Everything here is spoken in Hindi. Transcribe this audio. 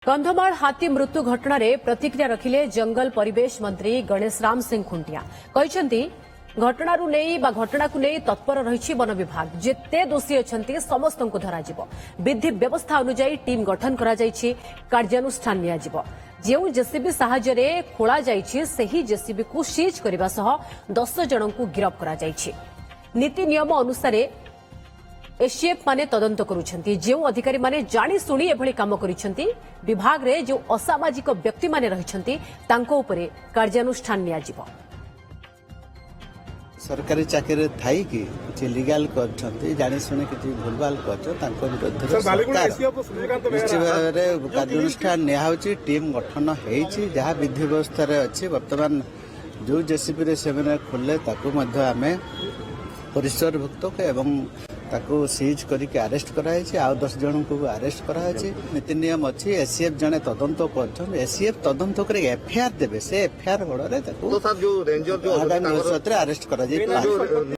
कंधमाल हाथी मृत्यु घटना प्रतिक्रिया रखिले जंगल परिवेश मंत्री गणेश राम सिंह खुंटिया कहते घटना को नहीं तत्पर रही वन विभाग जेते दोषी अच्छा समस्त को धराजिब विधि व्यवस्था अनुजाई टीम गठन कार्यानुष्ठान जो जेसीबी साहाय्य खोल जेसीबी को सीज करने सह 10 जन को गिरफ्त कर नीति नियम अनुसार एसीएफ माने तदंत करुछंती जो अधिकारी माने जानी सुनी एभली काम करिसंती विभाग रे जो असामाजिक व्यक्ति माने रहिसंती तांको उपरे कार्यानुष्ठान नियाजिबो। सरकारी चाकरी थाई कि किसी लीगल करछंती जानी सुनी किसी भूलभाल करछ तांको विरुद्ध निश्चित भाव में कार्यानुष्ठान निया होची टीम गठन हेची जहाँ विधि व्यवस्था रे अछि वर्तमान जो जेसीबी रे सेवन खोले ताको मध्य आमे परिसरभुक्त एवं ताको सीज करके अरेस्ट कराई आउ 10 जन को अरेस्ट कराई नीति नियम अच्छी एसीएफ जने तदंत कर एसीएफ तदंत कर एफआईआर देवे से एफआईआर बड़े आगामी अरेस्ट कर।